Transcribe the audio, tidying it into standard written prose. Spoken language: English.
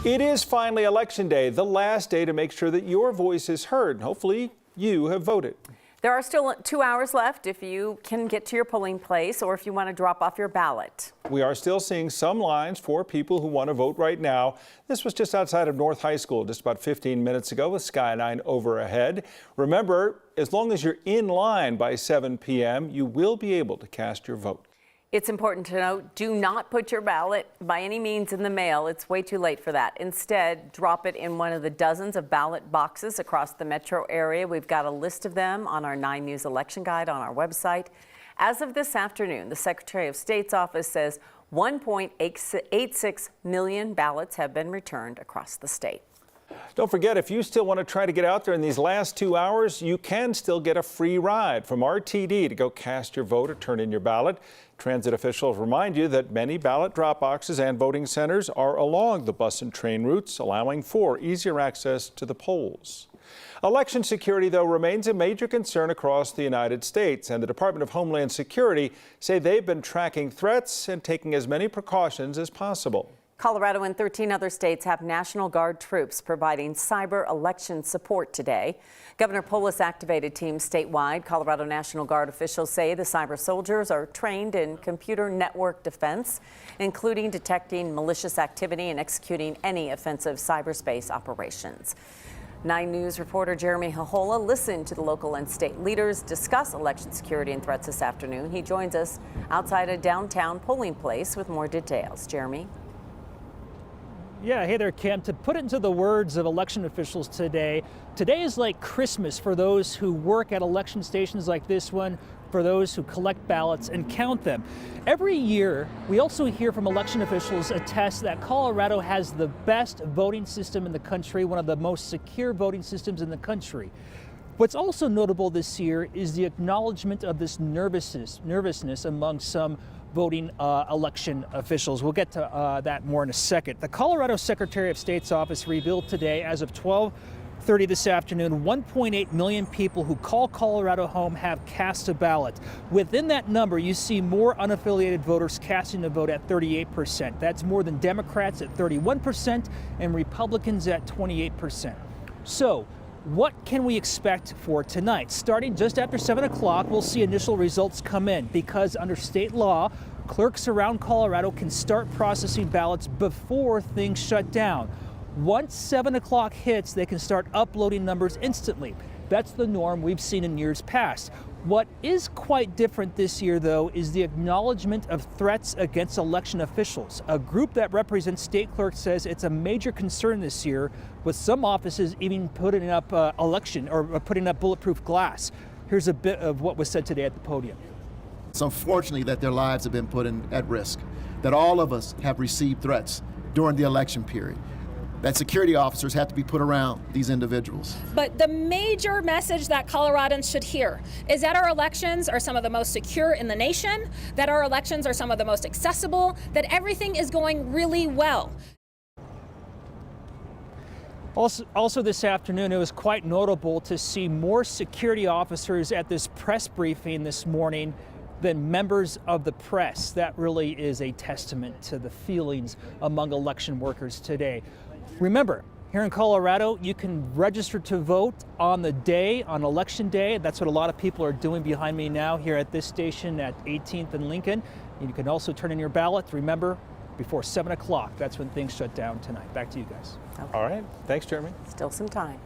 It is finally Election Day, the last day to make sure that your voice is heard. Hopefully you have voted. There are still 2 hours left if you can get to your polling place or if you want to drop off your ballot. We are still seeing some lines for people who want to vote right now. This was just outside of North High School just about 15 minutes ago with Skyline overhead. Remember, as long as you're in line by 7 p.m., you will be able to cast your vote. It's important to note, do not put your ballot by any means in the mail. It's way too late for that. Instead, drop it in one of the dozens of ballot boxes across the metro area. We've got a list of them on our 9 News election guide on our website. As of this afternoon, the Secretary of State's office says 1.86 million ballots have been returned across the state. Don't forget, if you still want to try to get out there in these last 2 hours, you can still get a free ride from RTD to go cast your vote or turn in your ballot. Transit officials remind you that many ballot drop boxes and voting centers are along the bus and train routes, allowing for easier access to the polls. Election security, though, remains a major concern across the United States, and the Department of Homeland Security say they've been tracking threats and taking as many precautions as possible. Colorado and 13 other states have National Guard troops providing cyber election support today. Governor Polis activated teams statewide. Colorado National Guard officials say the cyber soldiers are trained in computer network defense, including detecting malicious activity and executing any offensive cyberspace operations. 9 News reporter Jeremy Hahola listened to the local and state leaders discuss election security and threats this afternoon. He joins us outside a downtown polling place with more details. Jeremy? Yeah, hey there, Kim. To put it into the words of election officials today is like Christmas for those who work at election stations like this one, for those who collect ballots and count them. Every year, we also hear from election officials attest that Colorado has the best voting system in the country, one of the most secure voting systems in the country. What's also notable this year is the acknowledgement of this nervousness among some voting election officials. We'll get to that more in a second. The Colorado Secretary of State's office revealed today, as of 12:30 this afternoon, 1.8 million people who call Colorado home have cast a ballot. Within that number, you see more unaffiliated voters casting a vote at 38%. That's more than Democrats at 31% and Republicans at 28%. So, what can we expect for tonight? Starting just after 7 o'clock, we'll see initial results come in because under state law, clerks around Colorado can start processing ballots before things shut down. Once 7 o'clock hits, they can start uploading numbers instantly. That's the norm we've seen in years past. What is quite different this year, though, is the acknowledgement of threats against election officials. A group that represents state clerks says it's a major concern this year, with some offices even putting up putting up bulletproof glass. Here's a bit of what was said today at the podium. It's unfortunately that their lives have been put at risk, that all of us have received threats during the election period, that security officers have to be put around these individuals. But the major message that Coloradans should hear is that our elections are some of the most secure in the nation, that our elections are some of the most accessible, that everything is going really well. Also this afternoon, it was quite notable to see more security officers at this press briefing this morning than members of the press. That really is a testament to the feelings among election workers today. Remember, here in Colorado, you can register to vote on the day, on Election Day. That's what a lot of people are doing behind me now here at this station at 18th and Lincoln. You can also turn in your ballot. Remember, before 7 o'clock, that's when things shut down tonight. Back to you guys. Okay. All right. Thanks, Jeremy. Still some time.